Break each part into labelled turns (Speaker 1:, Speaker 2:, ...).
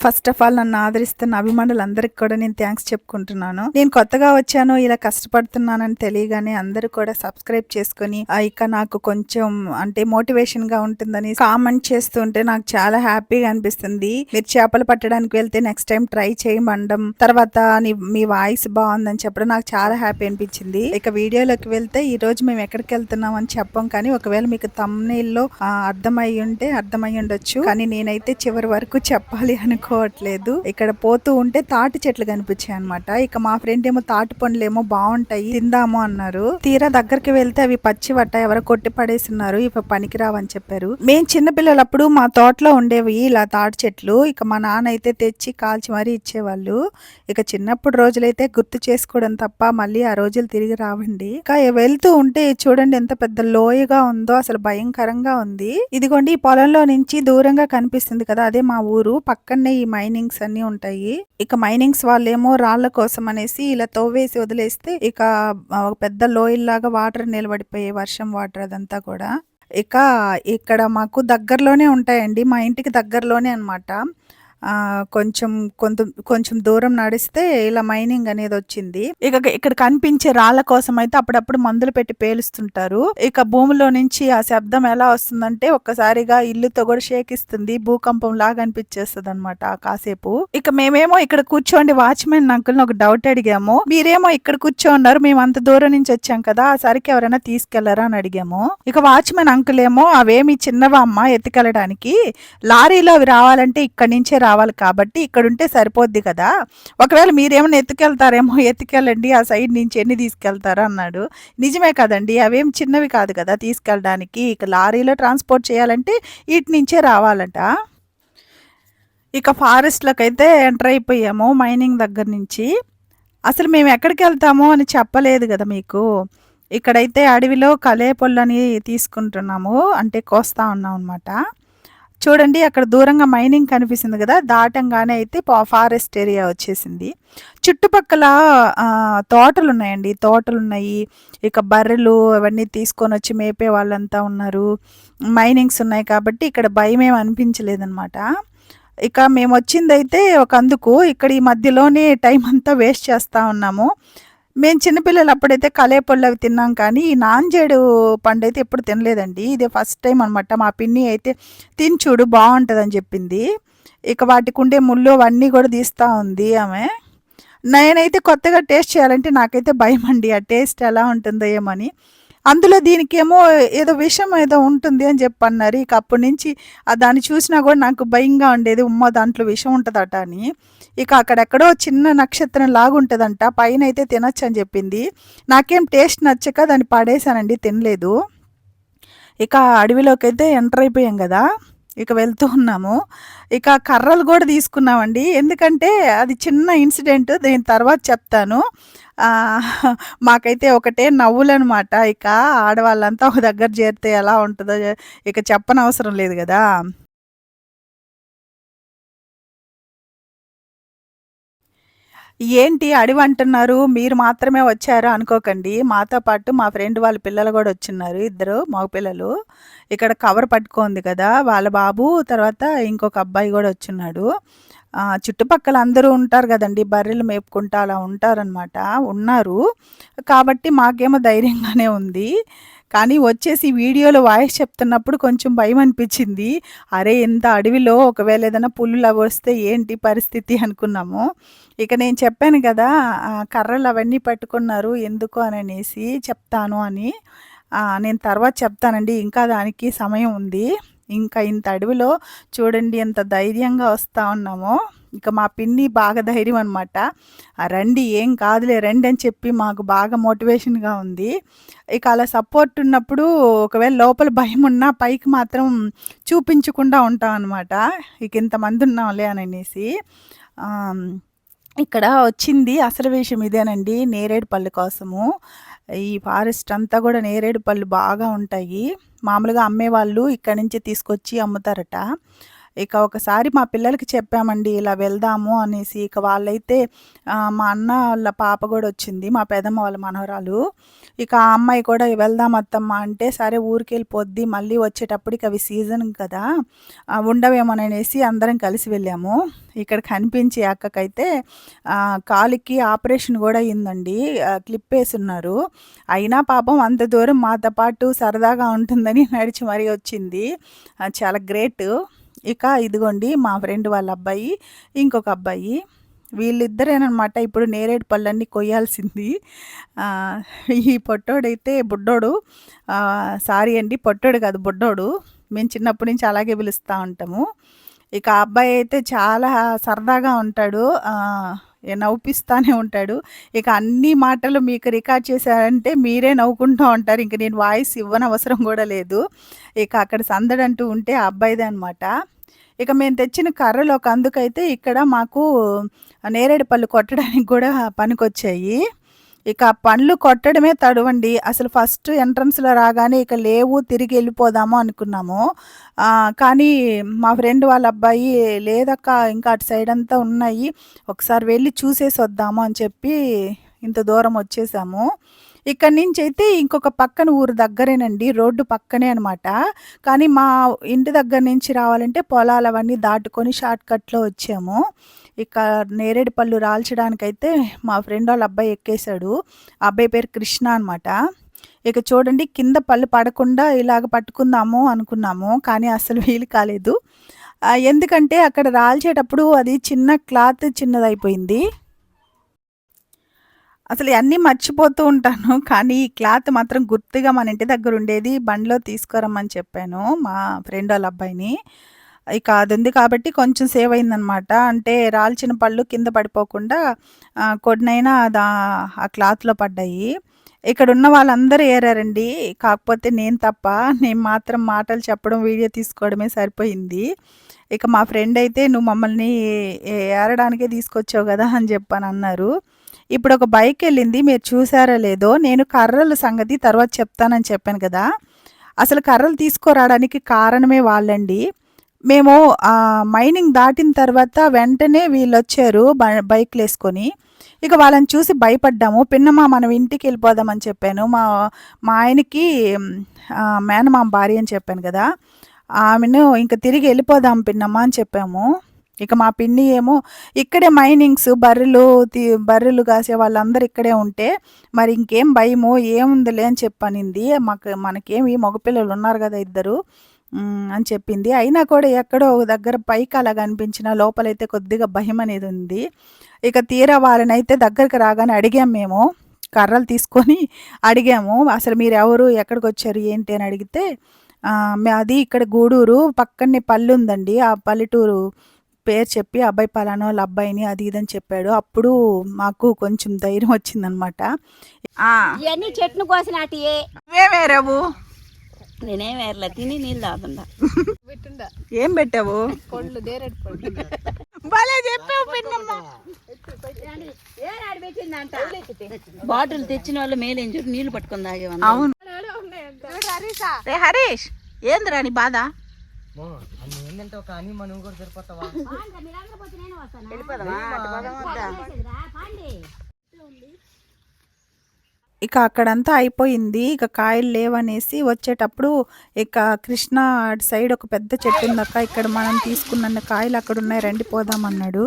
Speaker 1: First of all నన్ను ఆదరిస్తున్న అభిమానులందరికి కూడా నేను థ్యాంక్స్ చెప్పుకుంటున్నాను. నేను కొత్తగా వచ్చాను, ఇలా కష్టపడుతున్నానని తెలియగానే అందరూ కూడా సబ్స్క్రైబ్ చేసుకొని ఇక నాకు కొంచెం అంటే మోటివేషన్‌గా ఉంటుందని కామెంట్ చేస్తుంటే నాకు చాలా హ్యాపీగా అనిపిస్తుంది. మీరు చేపలు పట్టడానికి వెళ్తే నెక్స్ట్ టైమ్ ట్రై చేయమనడం, తర్వాత మీ వాయిస్ బాగుందని చెప్పడం నాకు చాలా హ్యాపీ అనిపించింది. ఇక వీడియోలోకి వెళ్తే ఈ రోజు మేము ఎక్కడికి వెళ్తున్నాం అని చెప్పం, కానీ ఒకవేళ మీకు థంబ్‌నెయిల్‌లో అర్థమై ఉండొచ్చు. కానీ నేనైతే చివరి వరకు చెప్పాలి అనుకోవట్లేదు. ఇక్కడ పోతూ ఉంటే తాటి చెట్లు కనిపించాయి అనమాట. ఇక మా ఫ్రెండ్ ఏమో తాటి పండ్లు ఏమో బాగుంటాయి తిందాము అన్నారు. తీరా దగ్గరికి వెళ్తే అవి పచ్చి వట్ట ఎవరో కొట్టి పడేస్తున్నారు, ఇవి పనికిరావని చెప్పారు. మేము చిన్నపిల్లలప్పుడు మా తోటలో ఉండేవి ఇలా తాటి చెట్లు. ఇక మా నాన్న అయితే తెచ్చి కాల్చి మరీ ఇచ్చేవాళ్ళు. ఇక చిన్నప్పుడు రోజులైతే గుర్తు చేసుకోవడం తప్ప మళ్ళీ ఆ రోజులు తిరిగి రావండి. ఇక వెళ్తూ ఉంటే చూడండి ఎంత పెద్ద లోయగా ఉందో, అసలు భయంకరంగా ఉంది. ఇదిగోండి ఈ పొలంలో నుంచి దూరంగా కనిపిస్తుంది కదా, అదే మా ఊరు. పక్కనే ఈ మైనింగ్స్ అన్ని ఉంటాయి. ఇక మైనింగ్స్ వాళ్ళేమో రాళ్ల కోసం అనేసి ఇలా తవ్వేసి వదిలేస్తే ఇక ఒక పెద్ద లోయల్లాగా వాటర్ నిలబడిపోయాయి, వర్షం వాటర్ అదంతా కూడా. ఇక ఇక్కడ మాకు దగ్గరలోనే ఉంటాయండి, మా ఇంటికి దగ్గరలోనే అనమాట. కొంచెం దూరం నడిస్తే ఇలా మైనింగ్ అనేది వచ్చింది. ఇక ఇక్కడ కనిపించే రాళ్ల కోసం అయితే అప్పుడప్పుడు మందులు పెట్టి పేలుస్తుంటారు. ఇక భూమిలో నుంచి ఆ శబ్దం ఎలా వస్తుందంటే ఒక్కసారిగా ఇల్లుతో కూడా షేకిస్తుంది, భూకంపం లాగా అనిపించేస్తుంది అనమాట కాసేపు. ఇక మేమేమో ఇక్కడ కూర్చోండి వాచ్మెన్ అంకుల్ని ఒక డౌట్ అడిగాము. మీరేమో ఇక్కడ కూర్చోన్నారు, మేము అంత దూరం నుంచి వచ్చాం కదా, ఆ సరికి ఎవరైనా తీసుకెళ్లరా అని అడిగాము. ఇక వాచ్మెన్ అంకుల్ ఏమో అవేమి చిన్నవా అమ్మ ఎత్తుకెళ్ళడానికి, లారీలో అవి రావాలంటే ఇక్కడి నుంచే రావాలి కాబట్టి ఇక్కడ ఉంటే సరిపోద్ది కదా, ఒకవేళ మీరేమైనా ఎత్తుకెళ్తారేమో ఎత్తుకెళ్ళండి, ఆ సైడ్ నుంచి ఎన్ని తీసుకెళ్తారా అన్నాడు. నిజమే కదండి, అవేం చిన్నవి కాదు కదా తీసుకెళ్ళడానికి, ఇక లారీలో ట్రాన్స్పోర్ట్ చేయాలంటే ఇటు నుంచే రావాలంట. ఇక ఫారెస్ట్లోకి అయితే ఎంటర్ అయిపోయాము మైనింగ్ దగ్గర నుంచి. అసలు మేము ఎక్కడికి వెళ్తామో అని చెప్పలేదు కదా మీకు. ఇక్కడైతే అడవిలో కలేపొల్లని తీసుకుంటున్నాము, అంటే కోస్తా ఉన్నాం అనమాట. చూడండి అక్కడ దూరంగా మైనింగ్ కనిపిస్తుంది కదా, దాటంగానే అయితే ఫారెస్ట్ ఏరియా వచ్చేసింది. చుట్టుపక్కల తోటలు ఉన్నాయి. ఇక బర్రెలు అవన్నీ తీసుకొని వచ్చి మేపే వాళ్ళంతా ఉన్నారు. మైనింగ్స్ ఉన్నాయి కాబట్టి ఇక్కడ భయం ఏమి అనిపించలేదన్నమాట. ఇక మేము వచ్చిందైతే ఒక అందుకు ఇక్కడ ఈ మధ్యలోనే టైం అంతా వేస్ట్ చేస్తూ ఉన్నాము. మేము చిన్నపిల్లలు అప్పుడైతే కలేపొళ్ళు అవి తిన్నాం, కానీ ఈ నాంజేడు పండు అయితే ఎప్పుడు తినలేదండి, ఇదే ఫస్ట్ టైం అనమాట. మా పిన్ని అయితే తిని చూడు బాగుంటుందని చెప్పింది. ఇక వాటికి ఉండే ముళ్ళు అవన్నీ కూడా తీస్తూ ఉంది ఆమె. నేనైతే కొత్తగా టేస్ట్ చేయాలంటే నాకైతే భయం అండి, ఆ టేస్ట్ ఎలా ఉంటుందో ఏమని. అందులో దీనికేమో ఏదో విషం ఏదో ఉంటుంది అని చెప్పి అన్నారు. ఇక అప్పటి నుంచి దాన్ని చూసినా కూడా నాకు భయంగా ఉండేది, దాంట్లో విషం ఉంటుందట అని. ఇక అక్కడెక్కడో చిన్న నక్షత్రం లాగుంటుందంట, పైన అయితే తినచ్చు అని చెప్పింది. నాకేం టేస్ట్ నచ్చక దాన్ని పడేసానండి, తినలేదు. ఇక అడవిలోకి అయితే ఎంటర్ అయిపోయాం కదా, ఇక వెళ్తూ ఉన్నాము. ఇక కర్రలు కూడా తీసుకున్నామండి, ఎందుకంటే అది చిన్న ఇన్సిడెంట్, దీని తర్వాత చెప్తాను. మాకైతే ఒకటే నవ్వులనమాట. ఇక ఆడవాళ్ళంతా ఒక దగ్గర చేరితే ఎలా ఉంటుందో ఇక చెప్పనవసరం లేదు కదా. ఏంటి అడవి అంటున్నారు, మీరు మాత్రమే వచ్చారు అనుకోకండి, మాతో పాటు మా ఫ్రెండ్ వాళ్ళ పిల్లలు కూడా వచ్చిన్నారు, ఇద్దరు మగ పిల్లలు. ఇక్కడ కవర్ పట్టుకుంది కదా వాళ్ళ బాబు, తర్వాత ఇంకొక అబ్బాయి కూడా వచ్చున్నాడు. చుట్టుపక్కల అందరూ ఉంటారు కదండి, బర్రెలు మేపుకుంటా అలా ఉంటారనమాట, ఉన్నారు కాబట్టి మాకేమో ధైర్యంగానే ఉంది. కానీ వచ్చేసి వీడియోలో వాయిస్ చెప్తున్నప్పుడు కొంచెం భయం అనిపించింది. అరే ఎంత అడవిలో ఒకవేళ ఏదైనా పులులు అవి వస్తే ఏంటి పరిస్థితి అనుకున్నాము. ఇక నేను చెప్పాను కదా కర్రలు అవన్నీ పట్టుకున్నారు ఎందుకు అని అనేసి చెప్తాను అని. నేను తర్వాత చెప్తానండి, ఇంకా దానికి సమయం ఉంది. ఇంకా ఇంత అడవిలో చూడండి ఎంత ధైర్యంగా వస్తూ ఉన్నామో. ఇక మా పిన్ని బాగా ధైర్యం అనమాట, రండి ఏం కాదులే రండి అని చెప్పి మాకు బాగా మోటివేషన్గా ఉంది. ఇక అలా సపోర్ట్ ఉన్నప్పుడు ఒకవేళ లోపల భయం ఉన్నా పైకి మాత్రం చూపించకుండా ఉంటాం అనమాట, ఇక ఇంతమంది ఉన్నాంలే అని అనేసి. ఇక్కడ వచ్చింది అసలు విషయం ఇదేనండి, నేరేడు పళ్ళు కోసము. ఈ ఫారెస్ట్ అంతా కూడా నేరేడు పళ్ళు బాగా ఉంటాయి, మామూలుగా అమ్మేవాళ్ళు ఇక్కడి నుంచి తీసుకొచ్చి అమ్ముతారట. ఇక ఒకసారి మా పిల్లలకి చెప్పామండి ఇలా వెళ్దాము అనేసి. ఇక వాళ్ళైతే మా అన్న వాళ్ళ పాప కూడా వచ్చింది, మా పెదమ్మ వాళ్ళ మనవరాలు. ఇక ఆ అమ్మాయి కూడా వెళ్దాం అత్తమ్మ అంటే, సరే ఊరికెళ్ళిపోద్ది మళ్ళీ వచ్చేటప్పటికి అవి సీజన్ కదా ఉండవేమోననేసి అందరం కలిసి వెళ్ళాము. ఇక్కడ కనిపించే అక్కకైతే కాలికి ఆపరేషన్ కూడా అయిందండి, క్లిప్ వేసున్నారు. అయినా పాపం అంత దూరం మాతో పాటు సరదాగా ఉంటుందని నడిచి మరీ వచ్చింది. చాలా గ్రేట్. ఇక ఇదిగోండి మా ఫ్రెండ్ వాళ్ళ అబ్బాయి, ఇంకొక అబ్బాయి, వీళ్ళిద్దరేనమాట ఇప్పుడు నేరేడు పళ్ళన్నీ కొయ్యాల్సింది. ఈ పొట్టోడైతే బుడ్డోడు, సారీ అండి పొట్టోడు కాదు బుడ్డోడు, మేము చిన్నప్పటి నుంచి అలాగే పిలుస్తూ ఉంటాము. ఇక ఆ అబ్బాయి అయితే చాలా సరదాగా ఉంటాడు, నవ్విపిస్తానే ఉంటాడు. ఇక అన్ని మాటలు మీకు రికార్డ్ చేశారంటే మీరే నవ్వుకుంటూ ఉంటారు. ఇంక నేను వాయిస్ ఇవ్వనవసరం కూడా లేదు. ఇక అక్కడ సందడంటూ ఉంటే ఆ అబ్బాయిదే అనమాట. ఇక మేము తెచ్చిన కర్రలు ఒక అందుకైతే ఇక్కడ మాకు నేరేడు పళ్ళు కొట్టడానికి కూడా పనికొచ్చాయి. ఇక పండ్లు కొట్టడమే తడవండి. అసలు ఫస్ట్ ఎంట్రన్స్‌లో రాగానే ఇక లేవు తిరిగి వెళ్ళిపోదాము అనుకున్నాము. కానీ మా ఫ్రెండ్ వాళ్ళ అబ్బాయి లేదక్క ఇంకా అటు సైడ్ అంతా ఉన్నాయి, ఒకసారి వెళ్ళి చూసేసి వద్దాము అని చెప్పి ఇంత దూరం వచ్చేసాము. ఇక్కడి నుంచి అయితే ఇంకొక పక్కన ఊరు దగ్గరేనండి, రోడ్డు పక్కనే అనమాట. కానీ మా ఇంటి దగ్గర నుంచి రావాలంటే పొలాలు అవన్నీ దాటుకొని షార్ట్ కట్‌లో వచ్చాము. ఇక నేరేడు పళ్ళు రాల్చడానికైతే మా ఫ్రెండ్ వాళ్ళ అబ్బాయి ఎక్కేసాడు. ఆ అబ్బాయి పేరు కృష్ణ అనమాట. ఇక చూడండి కింద పళ్ళు పడకుండా ఇలాగ పట్టుకుందాము అనుకున్నాము, కానీ అస్సలు వీలు కాలేదు. ఎందుకంటే అక్కడ రాల్చేటప్పుడు అది చిన్న క్లాత్ చిన్నదైపోయింది. అసలు అన్నీ మర్చిపోతూ ఉంటాను, కానీ ఈ క్లాత్ మాత్రం గుర్తుగా మన ఇంటి దగ్గర ఉండేది బండిలో తీసుకురమ్మని చెప్పాను మా ఫ్రెండ్ వాళ్ళ అబ్బాయిని. ఇక అది ఉంది కాబట్టి కొంచెం సేవ్ అయిందనమాట. అంటే రాల్చిన పళ్ళు కింద పడిపోకుండా కొన్నైనా ఆ క్లాత్‌లో పడ్డాయి. ఇక్కడున్న వాళ్ళందరూ ఏరారండి, కాకపోతే నేను తప్ప. నేను మాత్రం మాటలు చెప్పడం, వీడియో తీసుకోవడమే సరిపోయింది. ఇక మా ఫ్రెండ్ అయితే "నువ్వు మమ్మల్ని ఏరడానికే తీసుకొచ్చావు కదా" అని చెప్పనన్నారు. ఇప్పుడు ఒక బైక్ వెళ్ళింది, మీరు చూసారో లేదో. నేను కర్రల సంగతి తర్వాత చెప్తానని చెప్పాను కదా. అసలు కర్రలు తీసుకురావడానికి కారణమే వాళ్ళండి. మేము మైనింగ్ దాటిన తర్వాత వెంటనే వీళ్ళొచ్చారు బైక్‌లు వేసుకొని. ఇక వాళ్ళని చూసి భయపడ్డాము. పిన్నమ్మ మనం ఇంటికి వెళ్ళిపోదామని చెప్పాను. మా మా ఆయనకి మేనమామ భార్య అని చెప్పాను కదా, ఆమెను ఇంక తిరిగి వెళ్ళిపోదాం పిన్నమ్మ అని చెప్పాము. ఇక మా పిన్ని ఏమో ఇక్కడే మైనింగ్స్ బర్రెలు కాసే వాళ్ళందరూ ఇక్కడే ఉంటే మరి ఇంకేం భయము ఏముందిలే అని చెప్పనింది. మనకేమి మగపిల్లలు ఉన్నారు కదా ఇద్దరు అని చెప్పింది. అయినా కూడా ఎక్కడో ఒక దగ్గర పైకి అలా కనిపించిన లోపలైతే కొద్దిగా భయం అనేది ఉంది. ఇక తీరా వాళ్ళనైతే దగ్గరికి రాగానే అడిగాం మేము, కర్రలు తీసుకొని అడిగాము, అసలు మీరు ఎవరు ఎక్కడికి వచ్చారు ఏంటి అని అడిగితే అది ఇక్కడ గూడూరు పక్కనే పల్లె ఉందండి, ఆ పల్లెటూరు పేరు చెప్పి అబ్బాయి పలానా వాళ్ళ అబ్బాయిని అది ఇదని చెప్పాడు. అప్పుడు మాకు కొంచెం ధైర్యం వచ్చిందనమాట.
Speaker 2: ఇవన్నీ చెట్లు కోసినాటియే.
Speaker 1: నువ్వేమేరావు?
Speaker 2: నేనేం వేరలే, తిని నీళ్ళు తాగుతుండా.
Speaker 1: ఏం పెట్టావు?
Speaker 2: పళ్ళు దేరేడు పళ్ళు.
Speaker 1: భలే చెప్పావు పిన్నమ్మ.
Speaker 2: బాటిల్ తెచ్చిన వాళ్ళు మేలేం చూడు, నీళ్లు పట్టుకొని తాగేవన్నా.
Speaker 1: అవును. హరీష్ ఏందిరా నీ బాధ? ఇక అక్కడంతా అయిపోయింది. ఇక కాయలు లేవనేసి వచ్చేటప్పుడు ఇక కృష్ణ అటు సైడ్ ఒక పెద్ద చెట్టు ఉందక్క, ఇక్కడ మనం తీసుకున్న కాయలు అక్కడ ఉన్నాయి రండి పోదామన్నాడు.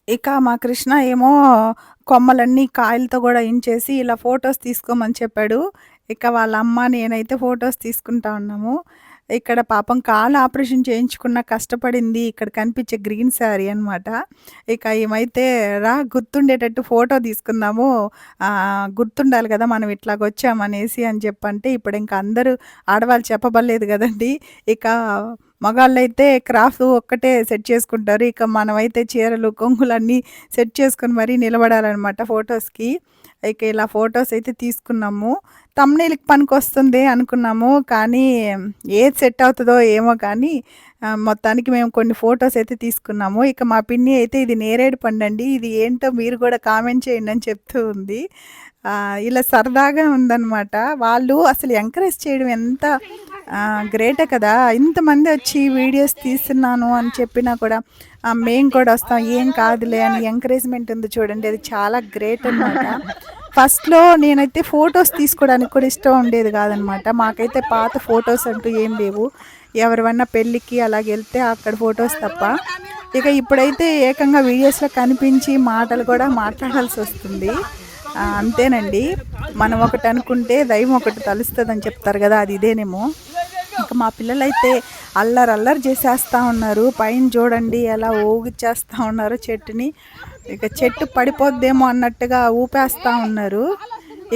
Speaker 1: ఇక మా కృష్ణ ఏమో కొమ్మలన్నీ కాయలతో కూడా ఇంచేసి ఇలా ఫొటోస్ తీసుకోమని చెప్పాడు. ఇక వాళ్ళ అమ్మ నేనైతే ఫొటోస్ తీసుకుంటా ఉన్నాము. ఇక్కడ పాపం కాలు ఆపరేషన్ చేయించుకున్న కష్టపడింది. ఇక్కడ కనిపించే గ్రీన్ శారీ అనమాట. ఇక ఏమైతే గుర్తుండేటట్టు ఫోటో తీసుకుందాము, గుర్తుండాలి కదా మనం ఇట్లాగొచ్చామనేసి అని చెప్పంటే, ఇప్పుడు ఇంక అందరూ ఆడవాళ్ళు చెప్పబడలేదు కదండి. ఇక మగాళ్ళైతే క్రాఫ్ట్ ఒక్కటే సెట్ చేసుకుంటారు. ఇక మనమైతే చీరలు కొంగులన్నీ సెట్ చేసుకొని మరీ నిలబడాలన్నమాట ఫొటోస్‌కి. ఇక ఇలా ఫొటోస్ అయితే తీసుకున్నాము. థంబ్‌నెయిల్‌కి పనికొస్తుంది అనుకున్నాము. కానీ ఏది సెట్ అవుతదో ఏమో కానీ మొత్తానికి మేము కొన్ని ఫొటోస్ అయితే తీసుకున్నాము. ఇక మా పిన్ని అయితే ఇది నేరేడు పండండి. ఇది ఏంటో మీరు కూడా కామెంట్ చేయండి అని చెప్తూ ఉంది. ఇలా సరదాగా ఉందనమాట. వాళ్ళు అసలు ఎంకరేజ్ చేయడం ఎంత గ్రేటే కదా! ఇంతమంది వచ్చి వీడియోస్ తీస్తున్నాను అని చెప్పినా కూడా మేము కూడా వస్తాం ఏం కాదులే అని ఎంకరేజ్మెంట్ ఉంది చూడండి. అది చాలా గ్రేట్ అనమాట. ఫస్ట్‌లో నేనైతే ఫొటోస్ తీసుకోవడానికి కూడా ఇష్టం ఉండేది కాదనమాట. మాకైతే పాత ఫొటోస్ అంటూ ఏం లేవు. ఎవరివన్నా పెళ్ళికి అలాగెళ్తే అక్కడ ఫొటోస్ తప్ప. ఇక ఇప్పుడైతే ఏకంగా వీడియోస్‌లో కనిపించి మాటలు కూడా మాట్లాడాల్సి వస్తుంది. అంతేనండి. మనం ఒకటి అనుకుంటే దైవం ఒకటి తలుస్తదని చెప్తారు కదా! అది ఇదేనేమో. ఇక మా పిల్లలైతే అల్లరి చేసేస్తూ ఉన్నారు. పైన చూడండి ఎలా ఊగిచ్చేస్తూ ఉన్నారు చెట్టుని. ఇక చెట్టు పడిపోద్దేమో అన్నట్టుగా ఊపేస్తూ ఉన్నారు.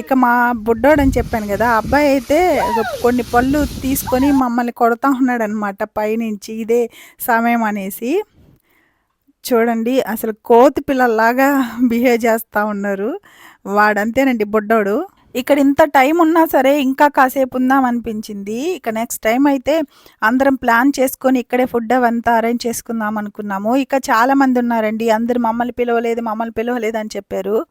Speaker 1: ఇక మా బుడ్డోడని చెప్పాను కదా! ఆ అబ్బాయి అయితే కొన్ని పళ్ళు తీసుకొని మమ్మల్ని కొడతా ఉన్నాడనమాట పైనుంచి. ఇదే సమయం అనేసి. చూడండి అసలు కోతి పిల్లల్లాగా బిహేవ్ చేస్తూ ఉన్నారు. వాడంతేనండి బుడ్డోడు. ఇక్కడ ఇంత టైం ఉన్నా సరే ఇంకా కాసేపు ఉందాం అనిపించింది. ఇక నెక్స్ట్ టైం అయితే అందరం ప్లాన్ చేసుకొని ఇక్కడే ఫుడ్ అవంతా అరేంజ్ చేసుకుందాం అనుకున్నాము. ఇక చాలా మంది ఉన్నారండి. అందరూ మమ్మల్ని పిలవలేదు అని చెప్పారు.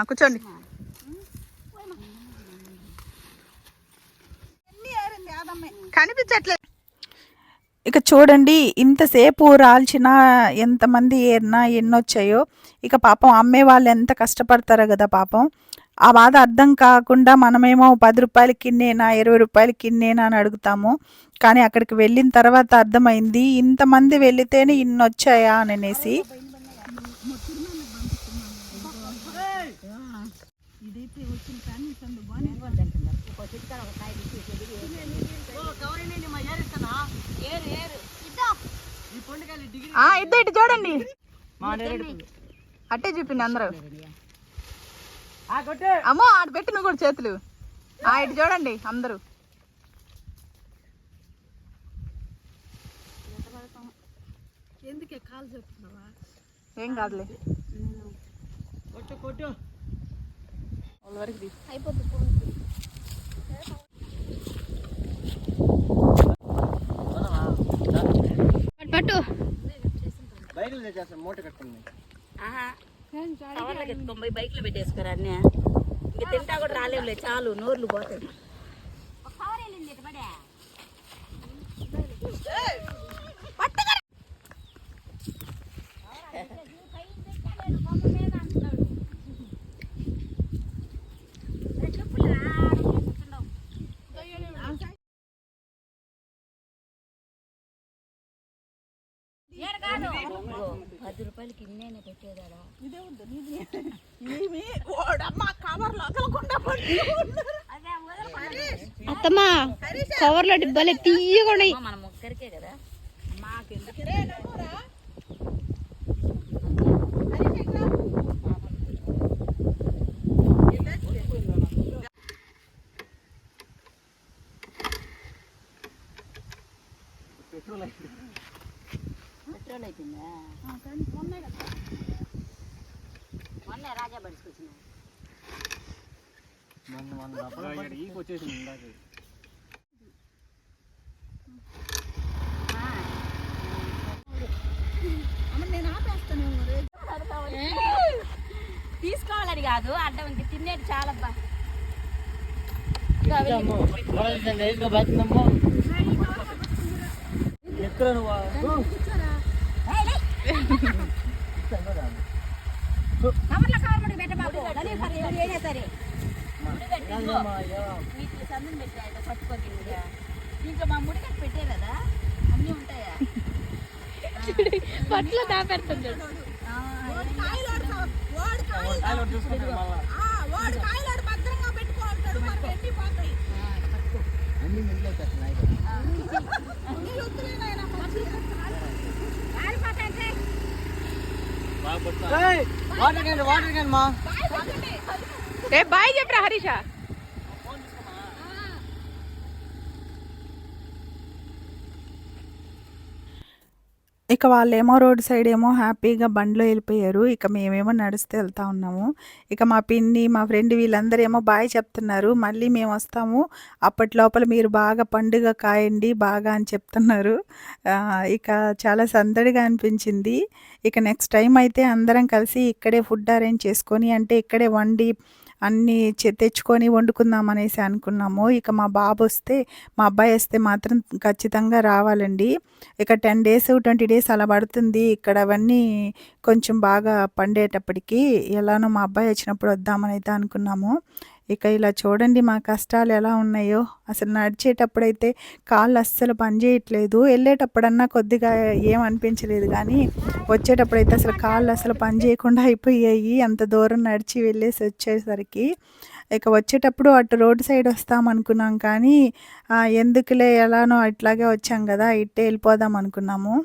Speaker 1: కూర్చోండి. కనిపించట్లేదు. ఇక చూడండి ఇంతసేపు రాల్చిన ఎంతమంది ఏరినా ఎన్నొచ్చాయో. ఇక పాపం అమ్మే వాళ్ళు ఎంత కష్టపడతారో కదా పాపం. ఆ బాధ అర్థం కాకుండా మనమేమో 10 రూపాయలకి ఇన్నేనా 20 రూపాయలకి ఇన్నేనా అని అడుగుతాము. కానీ అక్కడికి వెళ్ళిన తర్వాత అర్థమైంది ఇంతమంది వెళితేనే ఇన్నొచ్చాయా అని అనేసి. ఇద్దరు చూడండి అట్టే చూపిండి అందరూ. అమ్మో ఆడ పెట్టి నువ్వు కూడా చేతులు ఇటు చూడండి అందరూ. ఏం కాదులే పట్టు
Speaker 2: మూట కట్టుకుంది. కవర్లకు ఎత్తుకొని పోయి బైక్లో పెట్టేసుకోరా అన్నీ. ఇంక తింటా కూడా రాలేవులే చాలు నోర్లు పోతాయి. రూపాయలకి ఇన్నేనే పెట్టేదాడా.
Speaker 3: అత్తమ్మా కవర్లో డిబ్బాలే తీయగా
Speaker 2: మన ముక్కరికే కదా. పెట్రోల్ అయిపోయిందా? మొన్నే రాజా పడుచుకొచ్చిన తీసుకోవాలని కాదు అడ్డం ఇంక తినేది చాలా బా. దీంట్లో మా ముడి కట్టి పెట్టే కదా అన్నీ ఉంటాయా
Speaker 3: పట్లో దాపెడుతుంది. బాయ్ చెప్పరా హరీష.
Speaker 1: ఇక వాళ్ళేమో రోడ్ సైడ్ ఏమో హ్యాపీగా బండిలో వెళ్ళిపోయారు. ఇక మేమేమో నడుస్తూ వెళ్తా ఉన్నాము. ఇక మా పిన్ని, మా ఫ్రెండ్ వీళ్ళందరూ ఏమో బాయ్ చెప్తున్నారు. మళ్ళీ మేము వస్తాము, అప్పటి లోపల మీరు బాగా పండుగ కాయండి బాగా అని చెప్తున్నారు. ఇక చాలా సందడిగా అనిపించింది. ఇక నెక్స్ట్ టైం అయితే అందరం కలిసి ఇక్కడే ఫుడ్ అరేంజ్ చేసుకొని, అంటే ఇక్కడే వండి అన్నీ తెచ్చుకొని వండుకుందాం అనేసి అనుకున్నాము. ఇక మా అబ్బాయి వస్తే మాత్రం ఖచ్చితంగా రావాలండి. ఇక 10 డేస్ 20 డేస్ అలా పడుతుంది ఇక్కడ అవన్నీ కొంచెం బాగా పండేటప్పటికి. ఎలానో మా అబ్బాయి వచ్చినప్పుడు వద్దామని అయితే అనుకున్నాము. ఇక ఇలా చూడండి మా కష్టాలు ఎలా ఉన్నాయో. అసలు నడిచేటప్పుడైతే కాళ్ళు అస్సలు పనిచేయట్లేదు. వెళ్ళేటప్పుడన్నా కొద్దిగా ఏం అనిపించలేదు, కానీ వచ్చేటప్పుడైతే అసలు కాళ్ళు అసలు పనిచేయకుండా అయిపోయాయి, అంత దూరం నడిచి వెళ్ళేసి వచ్చేసరికి. ఇక వచ్చేటప్పుడు అటు రోడ్డు సైడ్ వస్తామనుకున్నాం, కానీ ఎందుకులే ఎలానో ఇట్లాగే వచ్చాం కదా, ఇట్టే వెళ్ళిపోదాం అనుకున్నాము.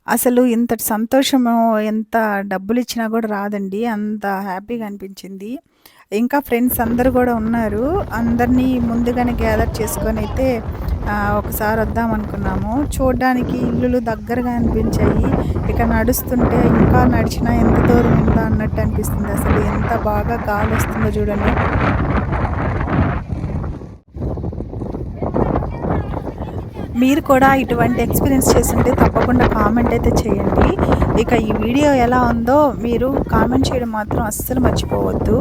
Speaker 1: అసలు ఇంతటి సంతోషము ఎంత డబ్బులు ఇచ్చినా కూడా రాదండి, అంత హ్యాపీగా అనిపించింది. ఇంకా ఫ్రెండ్స్ అందరూ కూడా ఉన్నారు. అందరినీ ముందుగానే గ్యాదర్ చేసుకొని అయితే ఒకసారి వద్దాం అనుకున్నాము. చూడడానికి ఇల్లులు దగ్గరగా అనిపించాయి. ఇక నడుస్తుంటే ఇంకా నడిచినా ఎంత దూరం ఉందా అన్నట్టు అనిపిస్తుంది. అసలు ఎంత బాగా గాలి వస్తుందో చూడండి. మీరు కూడా ఇటువంటి ఎక్స్పీరియన్స్ చేస్తుంటే తప్పకుండా కామెంట్ అయితే చేయండి. ఇక ఈ వీడియో ఎలా ఉందో మీరు కామెంట్ చేయడం మాత్రం అస్సలు మర్చిపోవద్దు.